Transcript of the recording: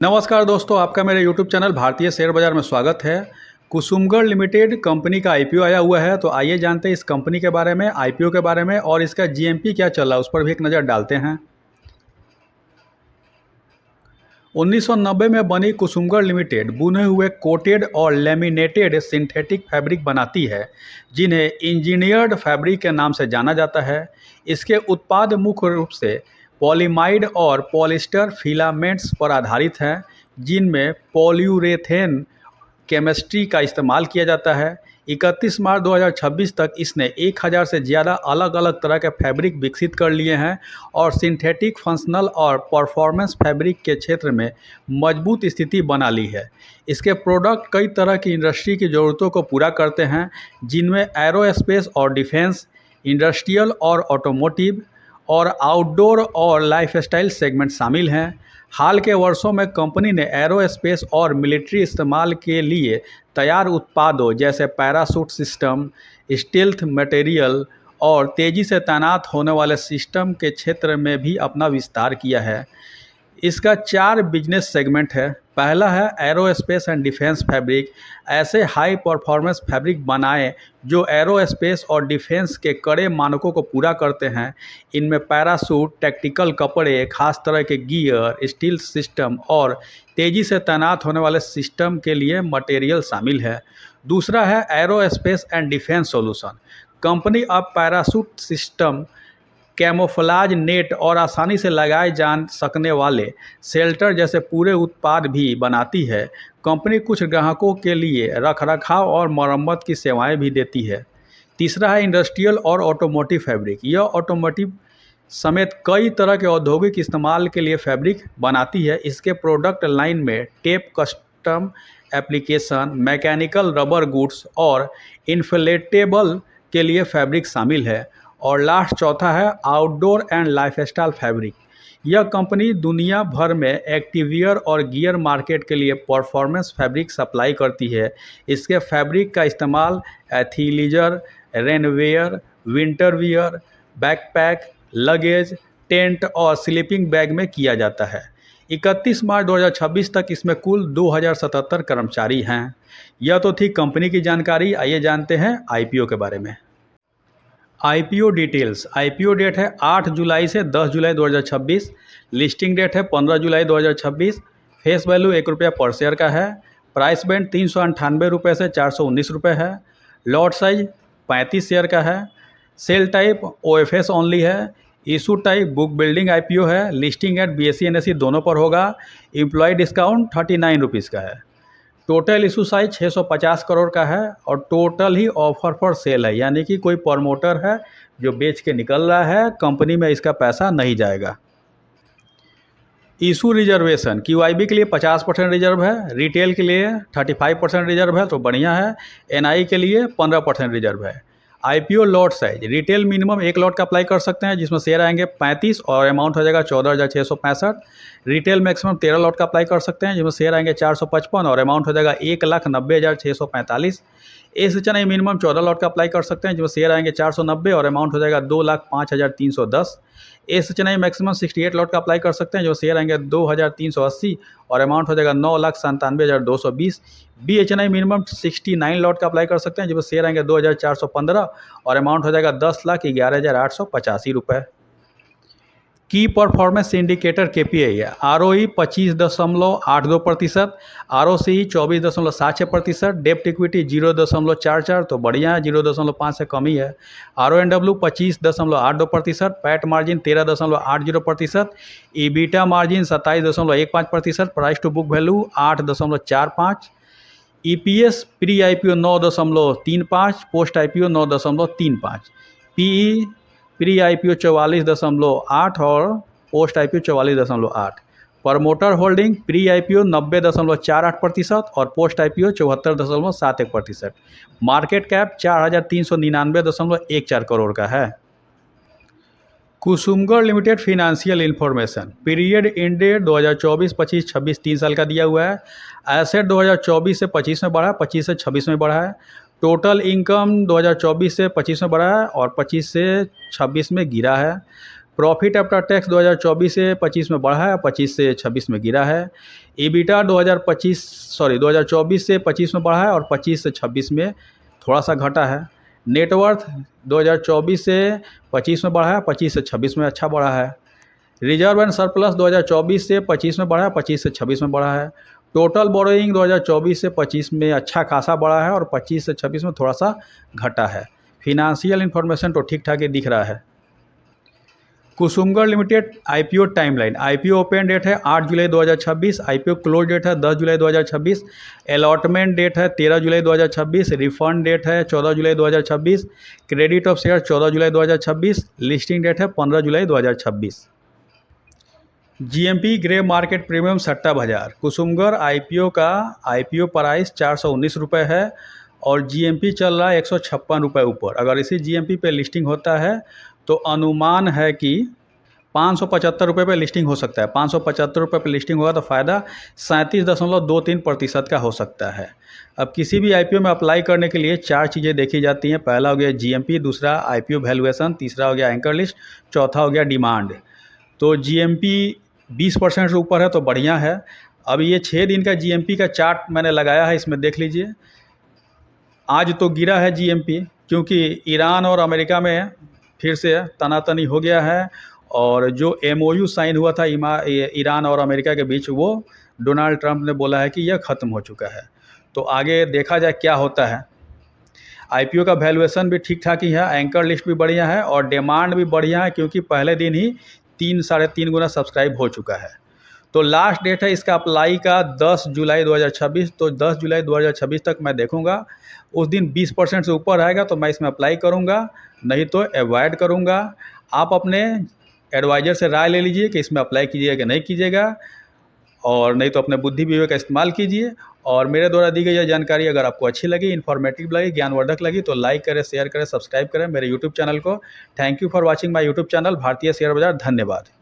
नमस्कार दोस्तों, आपका मेरे YouTube चैनल भारतीय शेयर बाजार में स्वागत है। कुसुमगढ़ लिमिटेड कंपनी का IPO आया हुआ है, तो आइए जानते हैं इस कंपनी के बारे में, IPO के बारे में और इसका GMP क्या चल रहा है उस पर भी एक नज़र डालते हैं। 1990 में बनी कुसुमगढ़ लिमिटेड बुने हुए कोटेड और लेमिनेटेड सिंथेटिक फैब्रिक बनाती है, जिन्हें इंजीनियर्ड फैब्रिक के नाम से जाना जाता है। इसके उत्पाद मुख्य रूप से पॉलीमाइड और पॉलिस्टर फिलामेंट्स पर आधारित हैं, जिनमें पॉलीयूरेथेन केमिस्ट्री का इस्तेमाल किया जाता है। 31 मार्च 2026 तक इसने 1000 से ज़्यादा अलग अलग तरह के फैब्रिक विकसित कर लिए हैं और सिंथेटिक, फंक्शनल और परफॉर्मेंस फैब्रिक के क्षेत्र में मजबूत स्थिति बना ली है। इसके प्रोडक्ट कई तरह की इंडस्ट्री की ज़रूरतों को पूरा करते हैं, जिनमें एरोस्पेस और डिफेंस, इंडस्ट्रियल और ऑटोमोटिव और आउटडोर और लाइफस्टाइल सेगमेंट शामिल हैं। हाल के वर्षों में कंपनी ने एरोस्पेस और मिलिट्री इस्तेमाल के लिए तैयार उत्पादों जैसे पैराशूट सिस्टम, स्टील्थ मटेरियल और तेज़ी से तैनात होने वाले सिस्टम के क्षेत्र में भी अपना विस्तार किया है। इसका 4 बिजनेस सेगमेंट है। पहला है एरोस्पेस एंड डिफेंस फैब्रिक। ऐसे हाई परफॉर्मेंस फैब्रिक बनाएं जो एरोस्पेस और डिफेंस के कड़े मानकों को पूरा करते हैं। इनमें पैराशूट, टैक्टिकल कपड़े, खास तरह के गियर, स्टील सिस्टम और तेज़ी से तैनात होने वाले सिस्टम के लिए मटेरियल शामिल है। दूसरा है aerospace and defence solution. Company अब पैराशूट सिस्टम, कैमोफ्लेज नेट और आसानी से लगाए जा सकने वाले शेल्टर जैसे पूरे उत्पाद भी बनाती है। कंपनी कुछ ग्राहकों के लिए रखरखाव और मरम्मत की सेवाएं भी देती है। तीसरा है इंडस्ट्रियल और ऑटोमोटिव फैब्रिक। यह ऑटोमोटिव समेत कई तरह के औद्योगिक इस्तेमाल के लिए फैब्रिक बनाती है। इसके प्रोडक्ट लाइन में tape, custom application, mechanical rubber goods और इन्फ्लेटेबल के लिए फैब्रिक शामिल है। और लास्ट चौथा है आउटडोर एंड लाइफस्टाइल फैब्रिक। यह कंपनी दुनिया भर में एक्टिववियर और गियर मार्केट के लिए परफॉर्मेंस फैब्रिक सप्लाई करती है। इसके फैब्रिक का इस्तेमाल athleisure, rainwear, winter wear, backpack, luggage, tent और स्लीपिंग बैग में किया जाता है। 31 मार्च 2026 तक इसमें कुल 2077 कर्मचारी हैं। यह तो थी कंपनी की जानकारी। आइए जानते हैं IPO के बारे में। IPO details. IPO डेट है 8 जुलाई से 10 जुलाई 2026। लिस्टिंग डेट है 15 जुलाई 2026। फेस वैल्यू ₹1 पर शेयर का है। प्राइस बैंड 398 रुपये से 419 रुपये है। लॉट साइज 35 शेयर का है। सेल टाइप OFS ओनली है। Issue type book building IPO है। लिस्टिंग एट BSE NSE दोनों पर होगा। एम्प्लॉय डिस्काउंट 39 रुपीज़ का है। टोटल इशू साइज 650 करोड़ का है और total he offer for sale है, यानी कि कोई प्रमोटर है जो बेच के निकल रहा है, कंपनी में इसका पैसा नहीं जाएगा। इशू रिजर्वेशन QIB के लिए 50% रिजर्व है, रिटेल के लिए 35% रिजर्व है, तो बढ़िया है। NI के लिए 15% रिजर्व है। IPO lot size. Retail minimum 1 lot का अप्लाई कर सकते हैं, जिसमें शेयर आएंगे 35 और अमाउंट हो जाएगा 14,665। रिटेल मैक्सिमम 13 लॉट का अप्लाई कर सकते हैं, जिसमें शेयर आएंगे 455 और अमाउंट हो जाएगा 1,90,645। SHNI मिनिमम 14 लॉट का अप्लाई कर सकते हैं, जिसमें शेयर आएंगे 490 और अमाउंट हो जाएगा 2,05,310। SHNI मैक्सिमम 68 लॉट का अप्लाई कर सकते हैं, जो शेयर आएंगे 2,380 और अमाउंट हो जाएगा 9,97,220। BHNI मिनिमम 69 लॉट का अप्लाई कर सकते हैं, जिसमें शेयर आएंगे 2,415 और अमाउंट हो जाएगा 10,11,885 रुपये। की परफॉर्मेंस इंडिकेटर KPI है। ROE 25.82%, ROCE 24.76%, डेप्ट इक्विटी 0.44, तो बढ़िया है, 0.5 से कम ही है। RONW 25.82%, PAT margin 13.80%, EBITDA margin 27.15%, price to book value 8.45, EPS pre IPO 9.35, post IPO 9.35, PE pre IPO 44.8 और post IPO 44.8। Promoter holding pre IPO 90.48% और post IPO 74.71%। Market cap 4,399.14 crore का है। Kusumgarh limited financial information. Period in date 2024, 25, 26 3 साल का दिया हुआ है। Asset 2024 से 25 में बढ़ा, 25 से 26 में बढ़ा है। टोटल इनकम 2024 से 25 में बढ़ा है और 25 से 26 में गिरा है। प्रॉफिट आफ्टर टैक्स 2024 से 25 में बढ़ा है, 25 से 26 में गिरा है। EBITDA 2024 से 25 में बढ़ा है और 25 से 26 में थोड़ा सा घटा है। नेटवर्थ 2024 से 25 में बढ़ा है, 25 से 26 में अच्छा बढ़ा है। रिजर्व एंड सरप्लस 2024 से 25 में बढ़ा है, 25 से 26 में बढ़ा है। टोटल बोरोइंग 2024 से 25 में अच्छा खासा बढ़ा है और 25 से 26 में थोड़ा सा घटा है। फिनेंशियल इन्फॉर्मेशन तो ठीक ठाक ही दिख रहा है। Kusumgarh limited IPO timeline. IPO open date है 8 जुलाई 2026, IPO क्लोज डेट है 10 जुलाई 2026, अलॉटमेंट डेट है 13 जुलाई 2026, रिफंड डेट है 14 जुलाई 2026, क्रेडिट ऑफ शेयर 14 जुलाई 2026, लिस्टिंग डेट है 15 जुलाई 2026। GMP ग्रे मार्केट प्रीमियम सट्टा बाजार। कुसुमगढ़ IPO का IPO प्राइस 419 रुपये है और GMP चल रहा है 156 रुपये ऊपर। अगर इसी GMP पे लिस्टिंग होता है तो अनुमान है कि 575 रुपये पर लिस्टिंग हो सकता है। 575 रुपये पर लिस्टिंग होगा तो फ़ायदा 37.23% का हो सकता है। अब किसी भी IPO में अप्लाई करने के लिए 4 चीज़ें देखी जाती हैं। पहला हो गया GMP, दूसरा IPO वैल्यूएशन, तीसरा हो गया एंकर लिस्ट, चौथा हो गया डिमांड। तो GMP 20% से ऊपर है तो बढ़िया है। अब ये 6 दिन का GMP का चार्ट मैंने लगाया है, इसमें देख लीजिए। आज तो गिरा है GMP क्योंकि ईरान और अमेरिका में फिर से तनातनी हो गया है और जो MOU साइन हुआ था ईरान और अमेरिका के बीच, वो डोनाल्ड ट्रंप ने बोला है कि यह ख़त्म हो चुका है। तो आगे देखा जाए क्या होता है। IPO का वैल्यूएशन भी ठीक ठाक ही है, एंकर लिस्ट भी बढ़िया है और डिमांड भी बढ़िया है क्योंकि पहले दिन ही 3-3.5 गुना सब्सक्राइब हो चुका है। तो लास्ट डेट है इसका अप्लाई का 10 जुलाई 2026। तो 10 जुलाई 2026 तक मैं देखूंगा। उस दिन 20% से ऊपर आएगा तो मैं इसमें अप्लाई करूंगा, नहीं तो अवॉइड करूंगा। आप अपने एडवाइज़र से राय ले लीजिए कि इसमें अप्लाई कीजिएगा कि नहीं कीजिएगा, और नहीं तो अपने बुद्धि विवेक का इस्तेमाल कीजिए। और मेरे द्वारा दी गई यह जानकारी अगर आपको अच्छी लगी, इन्फॉर्मेटिव लगी, ज्ञानवर्धक लगी तो लाइक करें, शेयर करें, सब्सक्राइब करें मेरे यूट्यूब चैनल को। Thank you for watching my YouTube channel भारतीय शेयर बाजार। धन्यवाद।